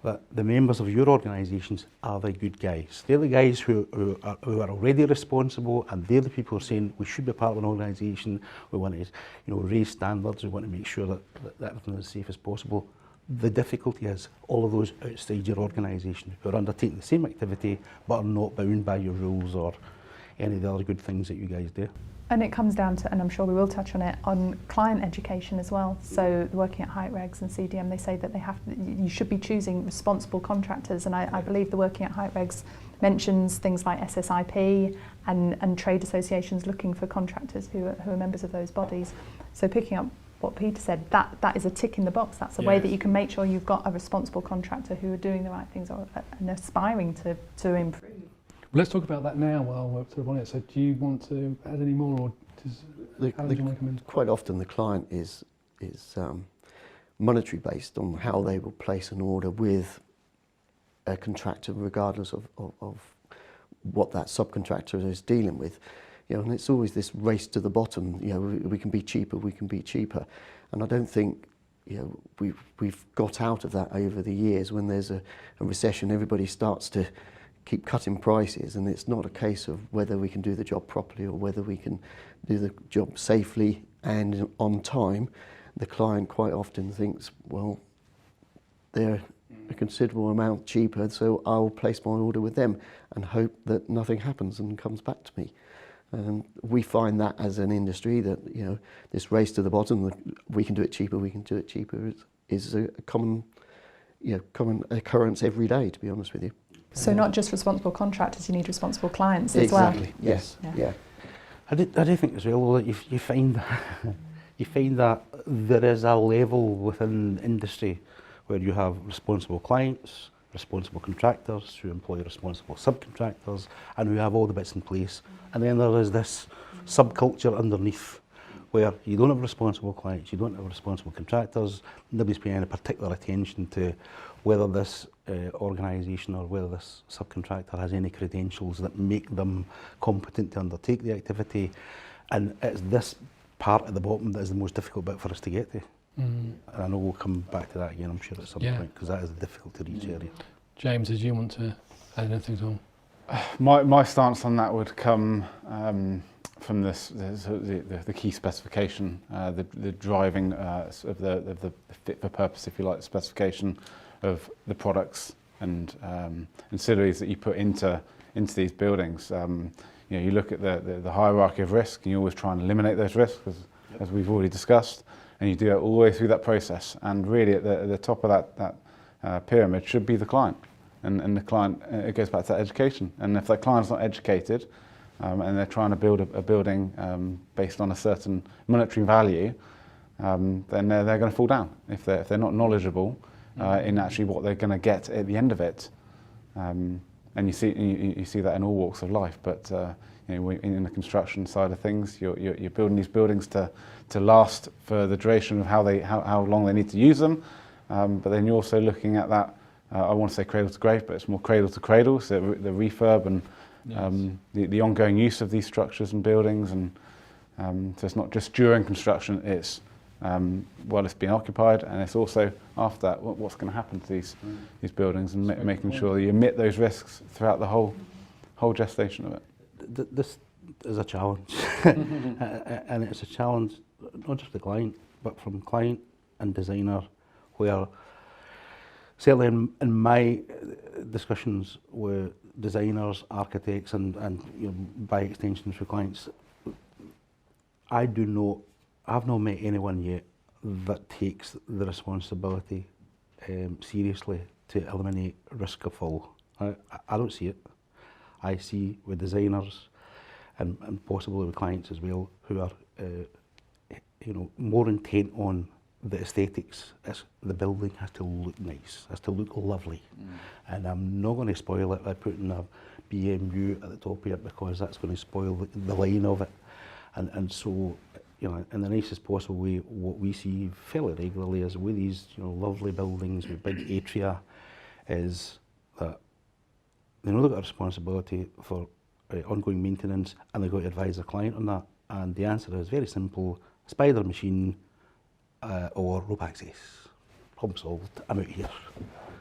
that the members of your organisations are the good guys. They're the guys who are already responsible, and they're the people who are saying we should be part of an organisation. We want to, raise standards. We want to make sure that everything is as safe as possible. The difficulty is all of those outside your organisation who are undertaking the same activity but are not bound by your rules or any of the other good things that you guys do. And it comes down to, and I'm sure we will touch on it, on client education as well. So working at Height Regs and CDM, they say that you should be choosing responsible contractors, and I believe the working at Height Regs mentions things like SSIP and trade associations looking for contractors who are members of those bodies. So picking up what Peter said, that is a tick in the box. That's a way that you can make sure you've got a responsible contractor who are doing the right things and aspiring to improve. Let's talk about that now while we're sort of on it. So do you want to add any more, or how do you want to come in? Quite often the client is monetary based on how they will place an order with a contractor, regardless of what that subcontractor is dealing with. And it's always this race to the bottom. We can be cheaper, we can be cheaper, and I don't think we've got out of that over the years. When there's a recession, everybody starts to keep cutting prices, and it's not a case of whether we can do the job properly or whether we can do the job safely and on time. The client quite often thinks, well, they're a considerable amount cheaper, so I'll place my order with them and hope that nothing happens and comes back to me. And we find that as an industry that this race to the bottom, we can do it cheaper, is a common occurrence every day, to be honest with you. So not just responsible contractors, you need responsible clients as exactly. well. Yes. Yeah. I do think as well that you find that there is a level within industry where you have responsible clients, responsible contractors who employ responsible subcontractors, and who have all the bits in place. And then there is this subculture underneath where you don't have responsible clients, you don't have responsible contractors, nobody's paying any particular attention to whether this organisation or whether this subcontractor has any credentials that make them competent to undertake the activity. And it's this part at the bottom that is the most difficult bit for us to get to. And I know we'll come back to that again, I'm sure, at some point, because that is a difficult to reach area. James, did you want to add anything to My stance on that would come from the key specification, the driving of the fit for purpose, if you like, specification of the products and ancillaries that you put into these buildings. You look at the hierarchy of risk, and you always try and eliminate those risks, as we've already discussed, and you do it all the way through that process. And really, at the top of that pyramid should be the client, and the client. It goes back to that education. And if that client's not educated, and they're trying to build a building based on a certain monetary value, then they're going to fall down if they're not knowledgeable in actually what they're going to get at the end of it. And you see that in all walks of life. But in the construction side of things, you're building these buildings to last for the duration of how long they need to use them. But then you're also looking at that. I want to say cradle to grave, but it's more cradle to cradle. So the refurb and the ongoing use of these structures and buildings, and so it's not just during construction, it's while it's been occupied, and it's also after that, what's going to happen to these buildings, and making sure that you emit those risks throughout the whole gestation of it. This is a challenge, and it's a challenge not just the client, but from client and designer, where certainly in my discussions with designers, architects, and by extension for clients, I've not met anyone yet that takes the responsibility seriously to eliminate risk of fall. I don't see it. I see with designers and possibly with clients as well, who are more intent on the aesthetics. The building has to look nice, has to look lovely, and I'm not going to spoil it by putting a BMU at the top of it, because that's going to spoil the line of it. And so, in the nicest possible way, what we see fairly regularly is with these lovely buildings with big atria, is that they know they've got a responsibility for ongoing maintenance, and they've got to advise their client on that. And the answer is very simple: spider machine or rope access. Problem solved. I'm out here.